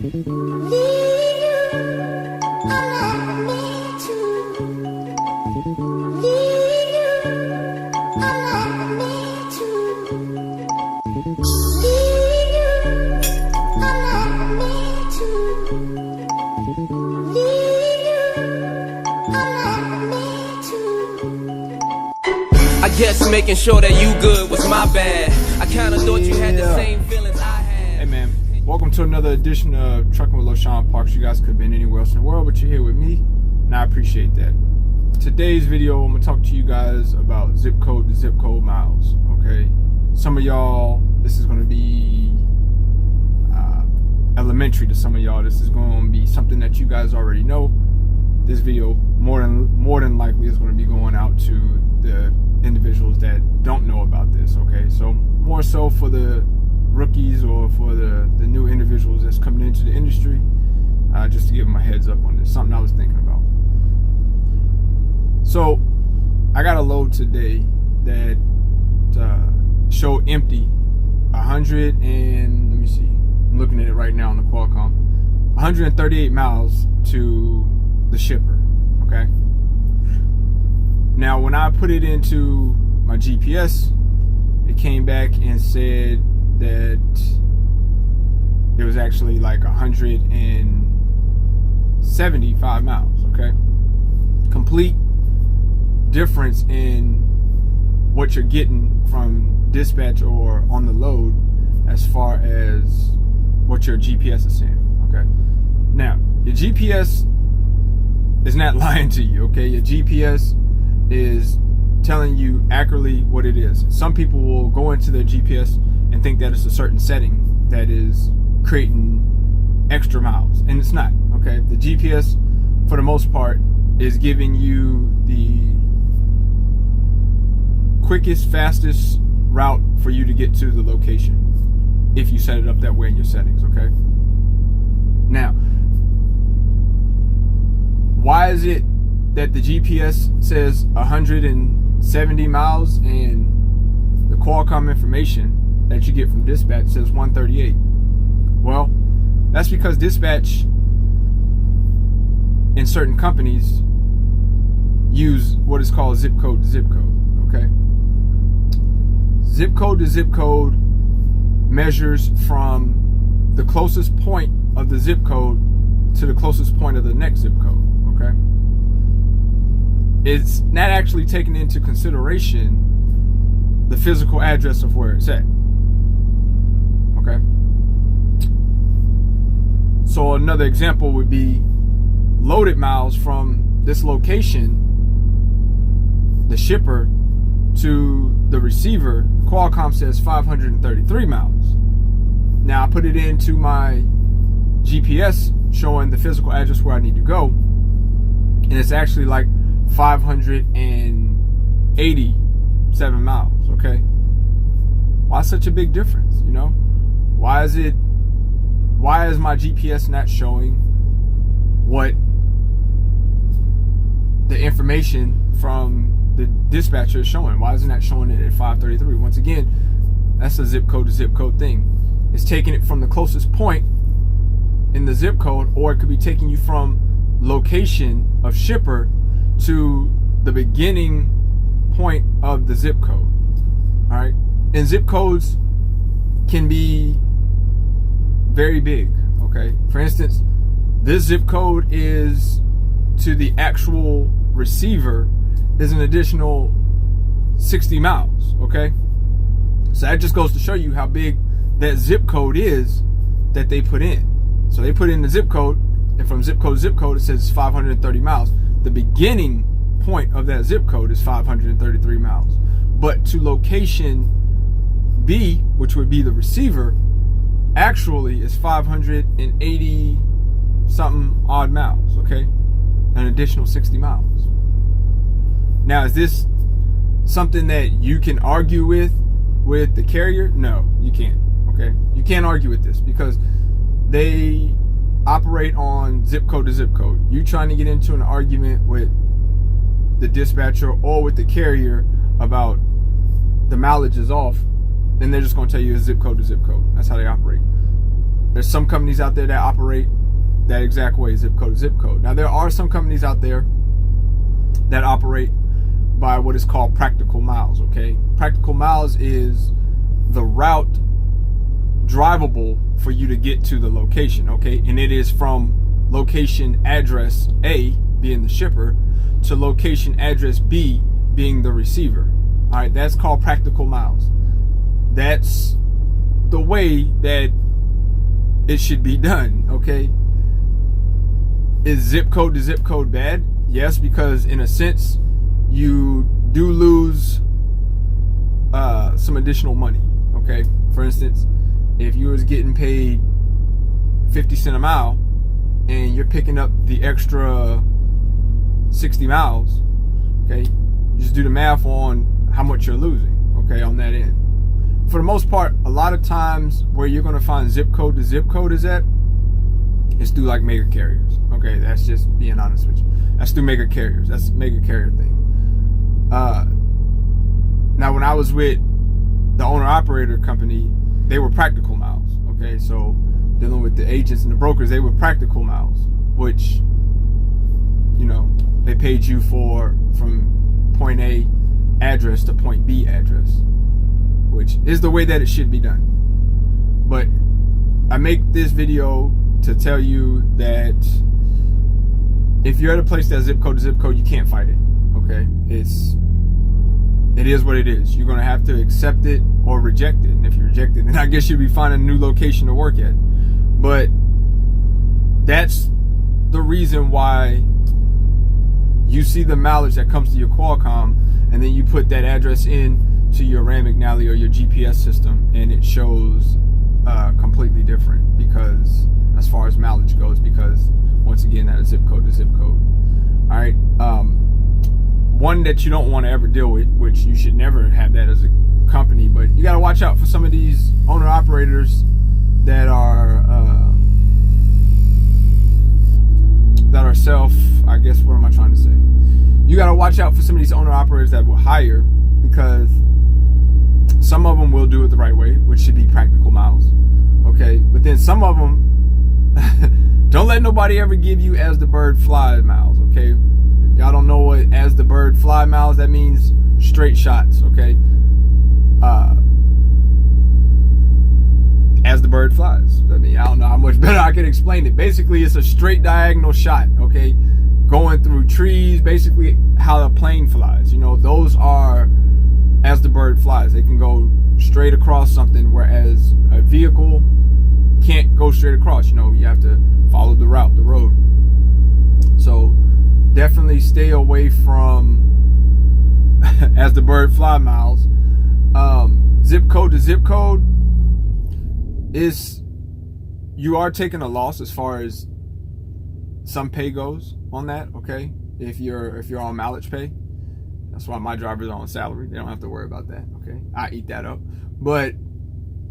I guess making sure that you good was my bad. I kinda thought you had the same feelings I had. Hey man, welcome to another edition of Trucking with LoShawn Parks. You guys could have been anywhere else in the world, but you're here with me, and I appreciate that. Today's video, I'm gonna talk to you guys about zip code to zip code miles. Okay, some of y'all, this is gonna be elementary to some of y'all. This is gonna be something that you guys already know. This video more than likely is gonna be going out to the individuals that don't know about this. Okay, so more so for the rookies or for the new individuals that's coming into the industry, just to give them a heads up on this, something I was thinking about. So I got a load today that showed empty 100 and let me see, I'm looking at it right now on the Qualcomm, 138 miles to the shipper. Okay, now when I put it into my GPS, it came back and said that it was actually like 175 miles. Okay, complete difference in what you're getting from dispatch or on the load as far as what your GPS is saying. Okay, now your GPS is not lying to you. Okay, your GPS is telling you accurately what it is. Some people will go into their GPS and think that it's a certain setting that is creating extra miles, and it's not. Okay, the GPS for the most part is giving you the quickest, fastest route for you to get to the location if you set it up that way in your settings. Okay, now why is it that the GPS says 170 miles and the Qualcomm information that you get from dispatch says 138? Well, that's because dispatch in certain companies use what is called zip code to zip code. Okay, zip code to zip code measures from the closest point of the zip code to the closest point of the next zip code. Okay, it's not actually taking into consideration the physical address of where it's at. Okay, so another example would be loaded miles from this location, the shipper, to the receiver. Qualcomm says 533 miles. Now I put it into my GPS showing the physical address where I need to go, and it's actually like 587 miles. Okay, why such a big difference? You know, why is my GPS not showing what the information from the dispatcher is showing? Why isn't that showing it at 533? Once again, that's a zip code to zip code thing. It's taking it from the closest point in the zip code, or it could be taking you from location of shipper to the beginning point of the zip code. All right, and zip codes can be very big. Okay, for instance, this zip code is to the actual receiver is an additional 60 miles. Okay, so that just goes to show you how big that zip code is that they put in. So they put in the zip code, and from zip code to zip code it says 530 miles. The beginning point of that zip code is 533 miles, but to location B, which would be the receiver, actually is 580 something odd miles. Okay, an additional 60 miles. Now, is this something that you can argue with the carrier? No, you can't. Okay, you can't argue with this because they operate on zip code to zip code. You trying to get into an argument with the dispatcher or with the carrier about the mileage is off, then they're just going to tell you it's zip code to zip code. That's how they operate. There's some companies out there that operate that exact way, zip code to zip code. Now, there are some companies out there that operate by what is called practical miles, okay? Practical miles is the route drivable for you to get to the location, okay? And it is from location address A, being the shipper, to location address B, being the receiver. All right, that's called practical miles. That's the way that it should be done, okay? Is zip code to zip code bad? Yes, because in a sense, you do lose some additional money, okay? For instance, if you was getting paid 50 cents a mile and you're picking up the extra 60 miles, okay, just do the math on how much you're losing, okay, on that end. For the most part, a lot of times where you're going to find zip code to zip code is through like mega carriers, okay? That's just being honest with you. That's through mega carriers. That's a mega carrier thing. Now, when I was with the owner-operator company, they were practical miles, okay? So dealing with the agents and the brokers, they were practical miles, which, you know, they paid you from point A address to point B address, which is the way that it should be done. But I make this video to tell you that if you're at a place that's zip code to zip code, you can't fight it, okay? It is what it is. You're going to have to accept it or reject it. And if you reject it, then I guess you'll be finding a new location to work at. But that's the reason why you see the mileage that comes to your Qualcomm, and then you put that address in to your Ram McNally or your GPS system, and it shows completely different, because as far as mileage goes, because once again, that is zip code to zip code. All right. One that you don't want to ever deal with, which you should never have that as a company, but you got to watch out for some of these owner operators that are self, I guess, what am I trying to say? You got to watch out for some of these owner operators that will hire, because some of them will do it the right way, which should be practical miles, okay? But then some of them, don't let nobody ever give you as the bird flies miles, okay? Y'all don't know what as the bird fly miles, that means straight shots, okay? As the bird flies. I mean, I don't know how much better I can explain it. Basically, it's a straight diagonal shot, okay? Going through trees, basically how a plane flies. You know, those are as the bird flies. They can go straight across something, whereas a vehicle can't go straight across. You know, you have to follow the route, the road. So definitely stay away from as the bird fly miles. Zip code to zip code is, you are taking a loss as far as some pay goes on that, okay? If you're on mileage pay, that's why my drivers are on salary. They don't have to worry about that, okay? I eat that up. But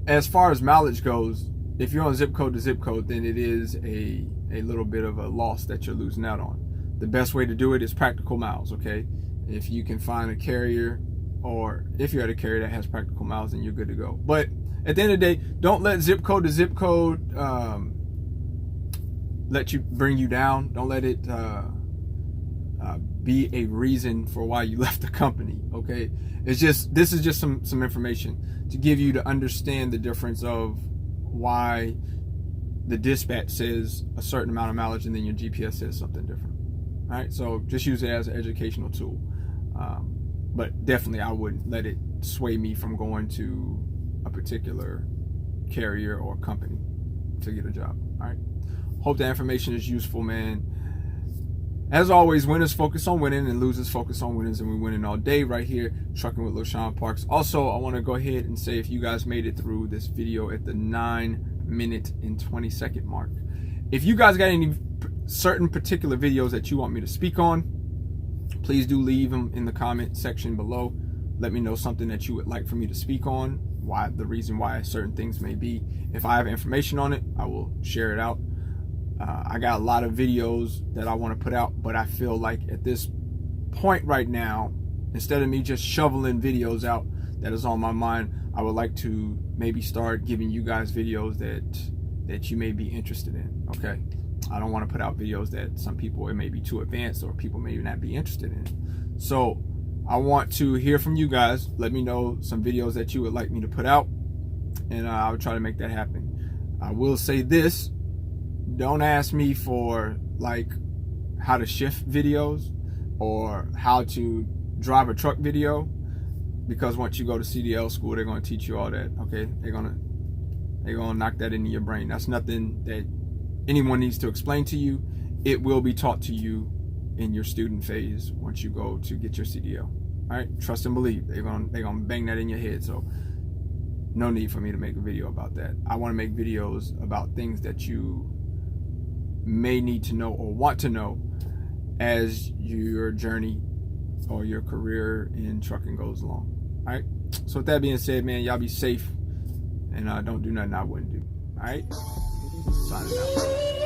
as far as mileage goes, if you're on zip code to zip code, then it is a little bit of a loss that you're losing out on. The best way to do it is practical miles, okay? If you can find a carrier, or if you're at a carrier that has practical miles, then you're good to go. But at the end of the day, don't let zip code to zip code let you bring you down. Don't let it be a reason for why you left the company, okay? This is just some information to give you to understand the difference of why the dispatch says a certain amount of mileage and then your GPS says something different. All right, so just use it as an educational tool. But definitely I wouldn't let it sway me from going to a particular carrier or company to get a job. All right, hope that information is useful, man. As always, winners focus on winning and losers focus on winners, and we're winning all day right here, Trucking with LoShawn Parks. Also, I want to go ahead and say, if you guys made it through this video at the 9-minute and 20-second mark, if you guys got any certain particular videos that you want me to speak on, please do leave them in the comment section below. Let me know something that you would like for me to speak on, the reason why certain things may be. If I have information on it, I will share it out. I got a lot of videos that I want to put out, but I feel like at this point right now, instead of me just shoveling videos out that is on my mind, I would like to maybe start giving you guys videos that that you may be interested in. Okay, I don't want to put out videos that some people, it may be too advanced or people may not be interested in. So I want to hear from you guys. Let me know some videos that you would like me to put out, and I'll try to make that happen. I will say this: don't ask me for like how to shift videos or how to drive a truck video, because once you go to CDL school, they're going to teach you all that. Okay, they're gonna knock that into your brain. That's nothing that anyone needs to explain to you. It will be taught to you in your student phase once you go to get your CDL. All right, trust and believe. They're gonna bang that in your head. So no need for me to make a video about that. I want to make videos about things that you may need to know or want to know as your journey or your career in trucking goes along. All right. So with that being said, man, y'all be safe and don't do nothing I wouldn't do. All right. Signing out.